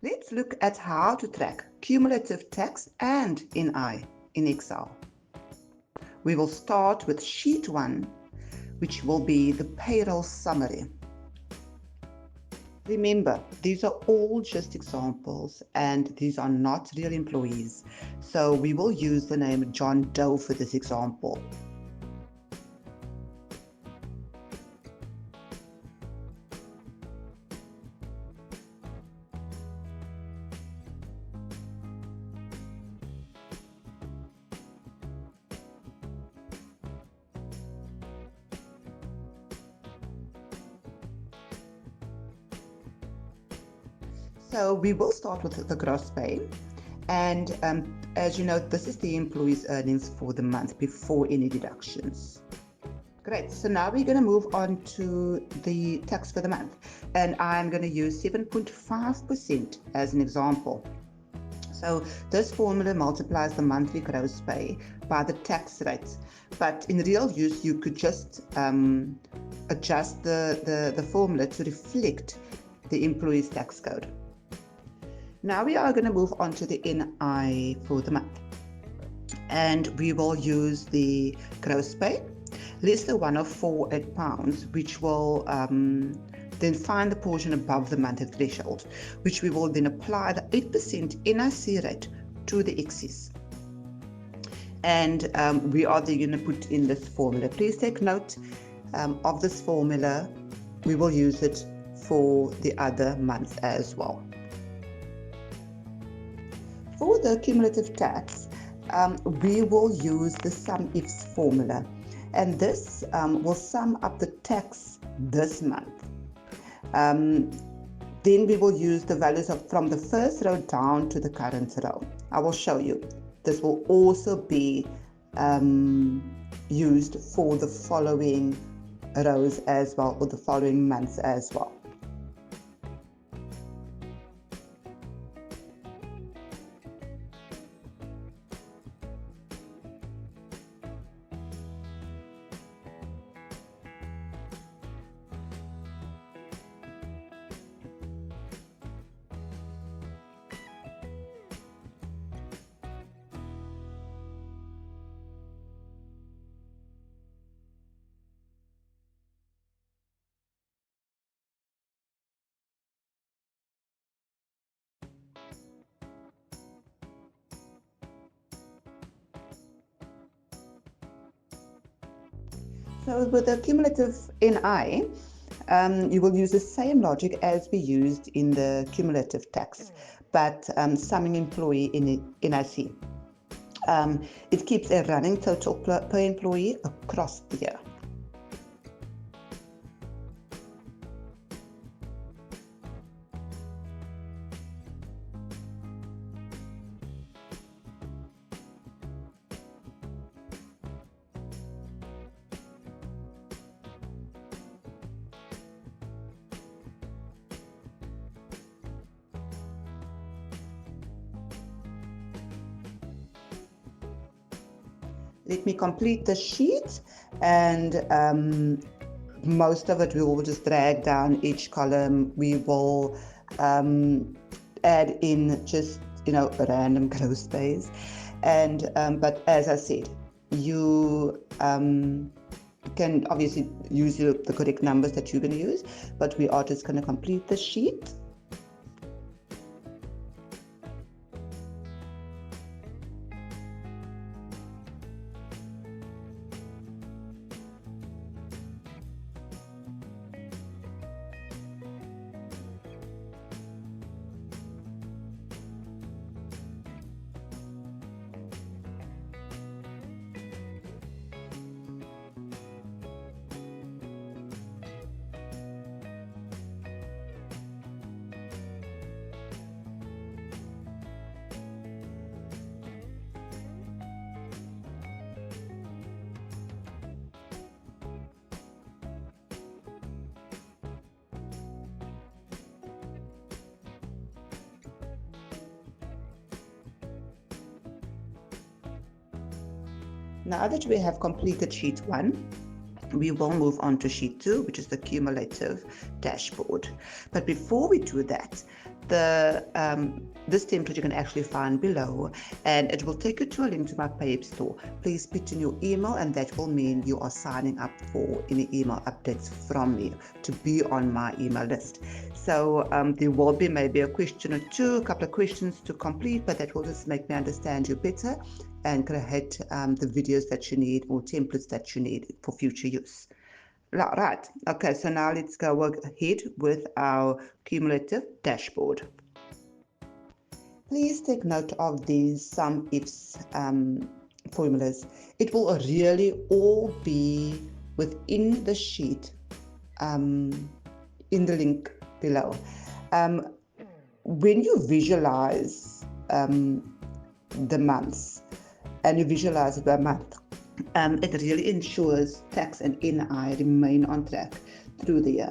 Let's look at how to track cumulative tax and NI in Excel. We will start with sheet 1, which will be the payroll summary. Remember, these are all just examples and these are not real employees. So we will use the name John Doe for this example. So we will start with the gross pay. And as you know, this is the employee's earnings for the month before any deductions. Great. So now we're going to move on to the tax for the month. And I'm going to use 7.5% as an example. So this formula multiplies the monthly gross pay by the tax rate. But in real use, you could just adjust the formula to reflect the employee's tax code. Now we are going to move on to the NI for the month. And we will use the gross pay, less the 104 pounds, which will then find the portion above the monthly threshold, which we will then apply the 8% NIC rate to the excess. And we are then going to put in this formula. Please take note of this formula. We will use it for the other months as well. For the cumulative tax, we will use the SUMIFS formula, and this will sum up the tax this month. Then we will use the values from the first row down to the current row. I will show you. This will also be used for the following rows as well, or the following months as well. So with the cumulative NI, you will use the same logic as we used in the cumulative tax, but summing employee in NIC. It keeps a running total per employee across the year. Let me complete the sheet, and most of it we will just drag down each column. We will add in just random gross pays, and but as I said, you can obviously use the correct numbers that you're going to use, but we are just going to complete the sheet. Now that we have completed sheet 1, we will move on to sheet 2, which is the cumulative dashboard. But before we do that, this template you can actually find below, and it will take you to a link to my PAYE store. Please put in your email, and that will mean you are signing up for any email updates from me to be on my email list. So there will be maybe a question or two, a couple of questions to complete, but that will just make me understand you better and create the videos that you need or templates that you need for future use. Right, okay, so now let's go ahead with our cumulative dashboard. Please take note of these SUMIFS formulas. It will really all be within the sheet in the link below. When you visualize the months and you visualize it by month, it really ensures tax and NI remain on track through the year.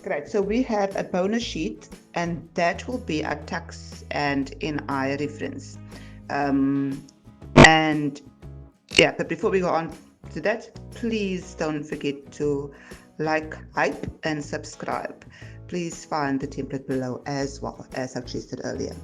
Great. So we have a bonus sheet, and that will be a tax and NI reference. And yeah, but before we go on to that, please don't forget to like, hype, and subscribe. Please find the template below as well, as I suggested earlier.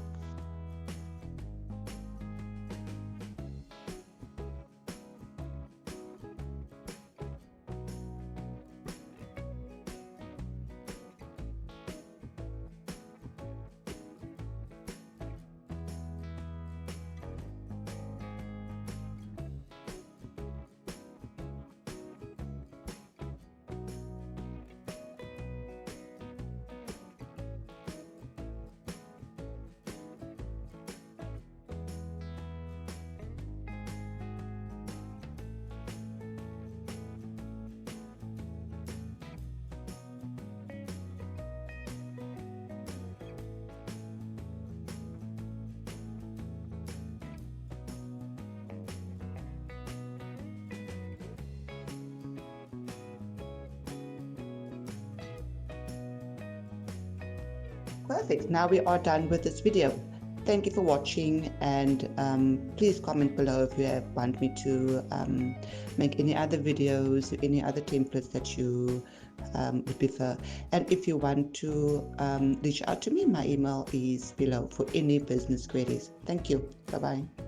Perfect. Now we are done with this video. Thank you for watching, and please comment below if you want me to make any other videos, any other templates that you would prefer. And if you want to reach out to me, my email is below for any business queries. Thank you. Bye-bye.